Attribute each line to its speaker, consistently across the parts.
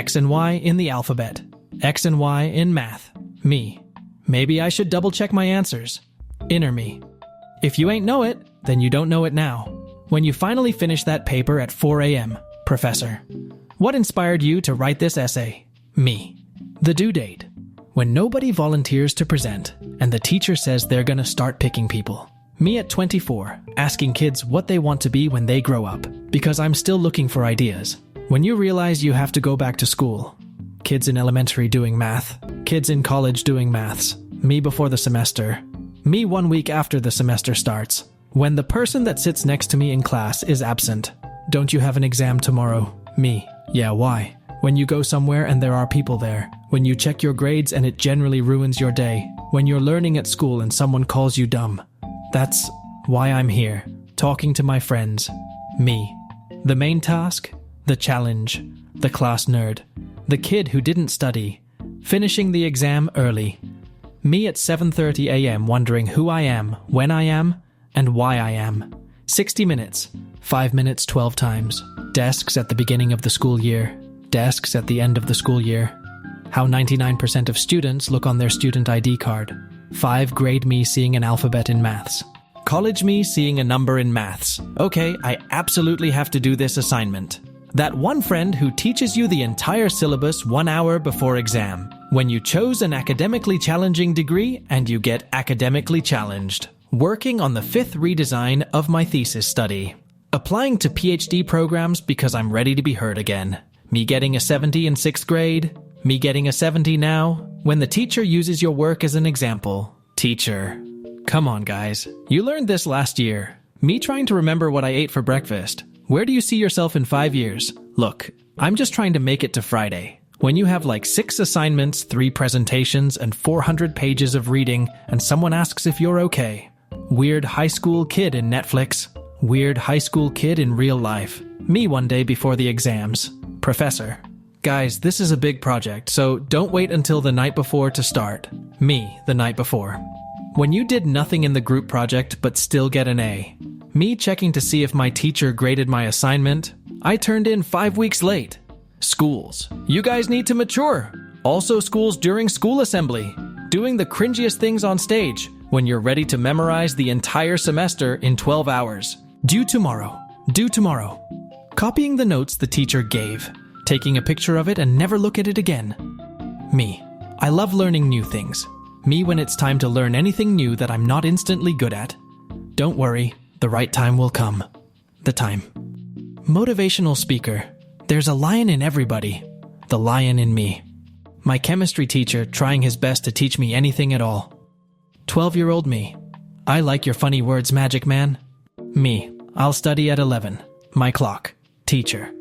Speaker 1: X and Y in the alphabet. X and Y in math. Me. Maybe I should double check my answers. Inner me. If you ain't know it, then you don't know it now. When you finally finish that paper at 4 a.m., Professor. What inspired you to write this essay? Me. The due date. When nobody volunteers to present, and the teacher says they're gonna start picking people. Me at 24, asking kids what they want to be when they grow up, because I'm still looking for ideas. When you realize you have to go back to school. Kids in elementary doing math. Kids in college doing maths. Me before the semester. Me 1 week after the semester starts. When the person that sits next to me in class is absent. Don't you have an exam tomorrow? Me. Yeah, why? When you go somewhere and there are people there. When you check your grades and it generally ruins your day. When you're learning at school and someone calls you dumb. That's why I'm here, talking to my friends. Me. The main task? The challenge. The class nerd. The kid who didn't study. Finishing the exam early. Me at 7:30 a.m. wondering who I am, when I am, and why I am. 60 minutes. 5 minutes 12 times. Desks at the beginning of the school year. Desks at the end of the school year. How 99% of students look on their student ID card. 5 grade me seeing an alphabet in maths. College me seeing a number in maths. Okay, I absolutely have to do this assignment. That one friend who teaches you the entire syllabus 1 hour before exam. When you chose an academically challenging degree and you get academically challenged. Working on the 5th redesign of my thesis study. Applying to PhD programs because I'm ready to be heard again. Me getting a 70 in 6th grade. Me getting a 70 now. When the teacher uses your work as an example. Teacher. Come on, guys. You learned this last year. Me trying to remember what I ate for breakfast. Where do you see yourself in 5 years? Look, I'm just trying to make it to Friday. When you have like 6 assignments, 3 presentations, and 400 pages of reading, and someone asks if you're okay. Weird high school kid in Netflix. Weird high school kid in real life. Me one day before the exams. Professor. Guys, this is a big project, so don't wait until the night before to start. Me, the night before. When you did nothing in the group project but still get an A. Me checking to see if my teacher graded my assignment. I turned in 5 weeks late. Schools. You guys need to mature. Also schools during school assembly. Doing the cringiest things on stage when you're ready to memorize the entire semester in 12 hours. Due tomorrow. Due tomorrow. Copying the notes the teacher gave. Taking a picture of it and never look at it again. Me. I love learning new things. Me when it's time to learn anything new that I'm not instantly good at. Don't worry, the right time will come. The time. Motivational speaker. There's a lion in everybody. The lion in me. My chemistry teacher trying his best to teach me anything at all. 12-year-old me. I like your funny words, magic man. Me. I'll study at 11. My clock. Teacher.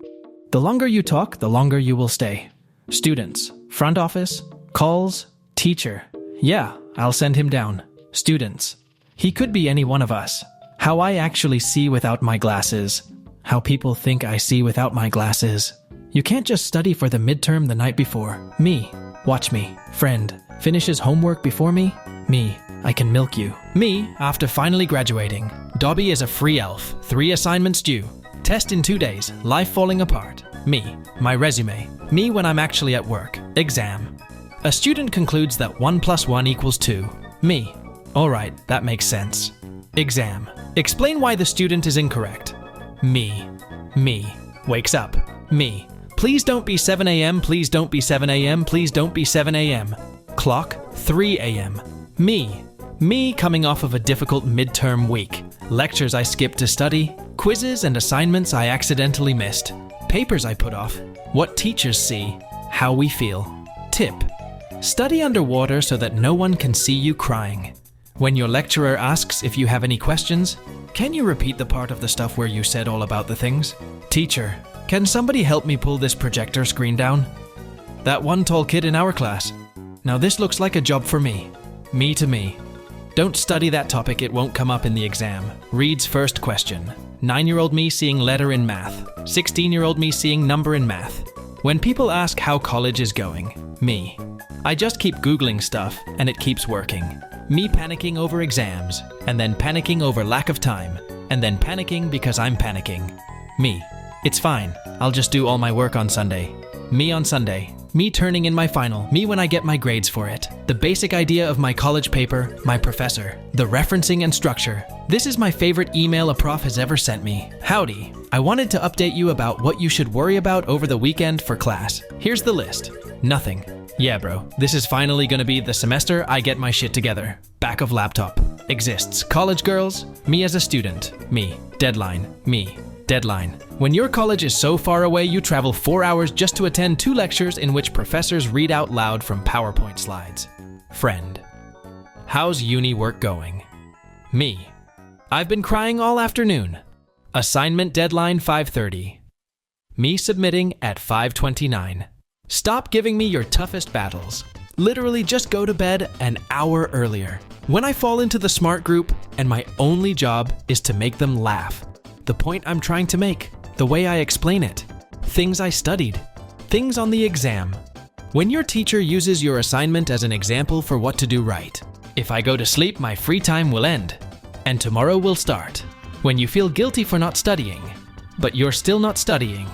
Speaker 1: The longer you talk, the longer you will stay. Students. Front office. Calls. Teacher. Yeah, I'll send him down. Students. He could be any one of us. How I actually see without my glasses. How people think I see without my glasses. You can't just study for the midterm the night before. Me. Watch me. Friend. Finishes homework before me. Me. I can milk you. Me, after finally graduating. Dobby is a free elf. 3 assignments due. Test in 2 days. Life falling apart. Me. My resume. Me when I'm actually at work. Exam. A student concludes that 1 + 1 = 2. Me. Alright, that makes sense. Exam. Explain why the student is incorrect. Me. Me. Wakes up. Me. Please don't be 7 a.m. Please don't be 7 a.m. Please don't be 7 a.m. Clock. 3 a.m. Me. Me coming off of a difficult midterm week. Lectures I skipped to study. Quizzes and assignments I accidentally missed. Papers I put off. What teachers see. How we feel. Tip. Study underwater so that no one can see you crying. When your lecturer asks if you have any questions, can you repeat the part of the stuff where you said all about the things? Teacher, can somebody help me pull this projector screen down? That one tall kid in our class. Now this looks like a job for me. Me to me. Don't study that topic, it won't come up in the exam. Reads first question. 9-year-old me seeing letter in math. 16-year-old me seeing number in math. When people ask how college is going, me. I just keep Googling stuff and it keeps working. Me panicking over exams, and then panicking over lack of time, and then panicking because I'm panicking. Me. It's fine, I'll just do all my work on Sunday. Me on Sunday. Me turning in my final. Me when I get my grades for it. The basic idea of my college paper, my professor. The referencing and structure. This is my favorite email a prof has ever sent me. Howdy. I wanted to update you about what you should worry about over the weekend for class. Here's the list. Nothing. Yeah, bro. This is finally gonna be the semester I get my shit together. Back of laptop. Exists. College girls. Me as a student. Me. Deadline. Me. Deadline. When your college is so far away you travel 4 hours just to attend 2 lectures in which professors read out loud from PowerPoint slides. Friend. How's uni work going? Me. I've been crying all afternoon. Assignment deadline 5:30. Me submitting at 5:29. Stop giving me your toughest battles. Literally just go to bed an hour earlier. When I fall into the smart group and my only job is to make them laugh. The point I'm trying to make, the way I explain it, things I studied, things on the exam. When your teacher uses your assignment as an example for what to do right. If I go to sleep, my free time will end, and tomorrow will start. When you feel guilty for not studying, but you're still not studying.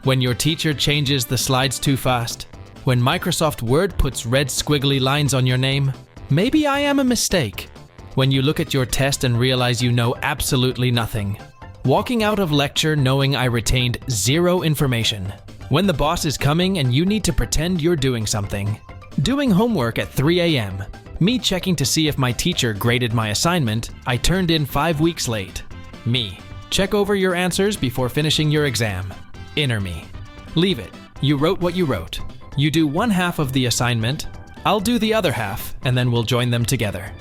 Speaker 1: When your teacher changes the slides too fast. When Microsoft Word puts red squiggly lines on your name. Maybe I am a mistake. When you look at your test and realize you know absolutely nothing. Walking out of lecture knowing I retained 0 information. When the boss is coming and you need to pretend you're doing something. Doing homework at 3 a.m. Me checking to see if my teacher graded my assignment I turned in 5 weeks late. Me. Check over your answers before finishing your exam. Inner me. Leave it. You wrote what you wrote. You do one half of the assignment, I'll do the other half, and then we'll join them together.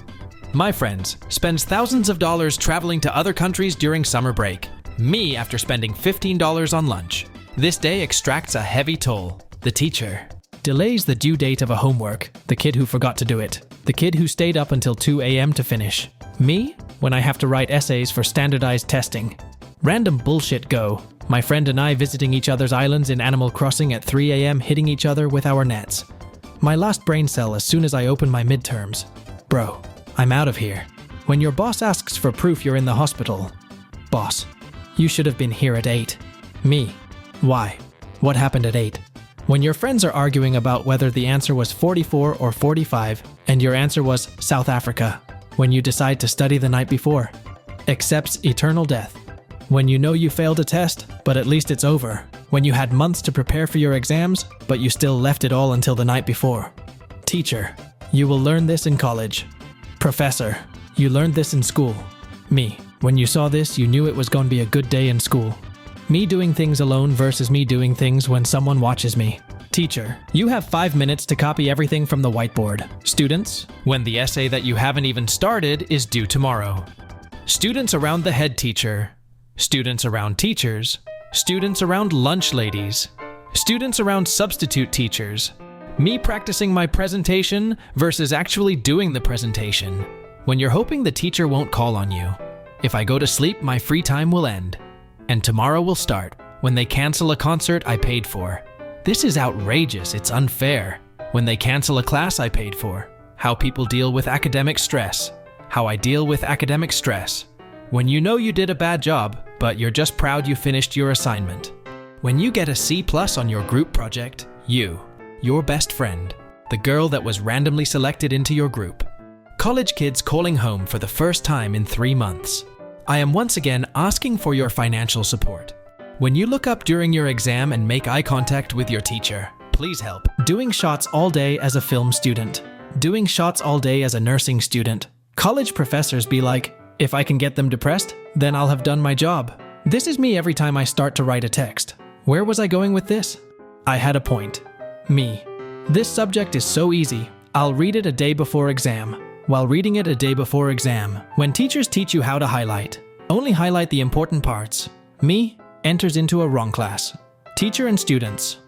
Speaker 1: My friends spends thousands of dollars traveling to other countries during summer break. Me after spending $15 on lunch. This day extracts a heavy toll. The teacher delays the due date of a homework. The kid who forgot to do it. The kid who stayed up until 2 a.m. to finish. Me when I have to write essays for standardized testing. Random bullshit go. My friend and I visiting each other's islands in Animal Crossing at 3 a.m. hitting each other with our nets. My last brain cell as soon as I open my midterms. Bro. I'm out of here. When your boss asks for proof you're in the hospital. Boss, you should have been here at 8. Me. Why? What happened at 8? When your friends are arguing about whether the answer was 44 or 45, and your answer was South Africa. When you decide to study the night before. Accepts eternal death. When you know you failed a test, but at least it's over. When you had months to prepare for your exams, but you still left it all until the night before. Teacher, you will learn this in college. Professor, you learned this in school. Me, when you saw this, you knew it was going to be a good day in school. Me doing things alone versus me doing things when someone watches me. Teacher, you have 5 minutes to copy everything from the whiteboard. Students, when the essay that you haven't even started is due tomorrow. Students around the head teacher. Students around teachers. Students around lunch ladies. Students around substitute teachers. Me practicing my presentation versus actually doing the presentation. When you're hoping the teacher won't call on you. If I go to sleep, my free time will end. And tomorrow will start. When they cancel a concert I paid for. This is outrageous, it's unfair. When they cancel a class I paid for. How people deal with academic stress. How I deal with academic stress. When you know you did a bad job, but you're just proud you finished your assignment. When you get a C+ on your group project, your best friend, the girl that was randomly selected into your group. College kids calling home for the first time in 3 months. I am once again asking for your financial support. When you look up during your exam and make eye contact with your teacher, please help. Doing shots all day as a film student. Doing shots all day as a nursing student. College professors be like, if I can get them depressed, then I'll have done my job. This is me every time I start to write a text. Where was I going with this? I had a point. Me. This subject is so easy. I'll read it a day before exam. While reading it a day before exam, when teachers teach you how to highlight, only highlight the important parts. Me enters into a wrong class. Teacher and students.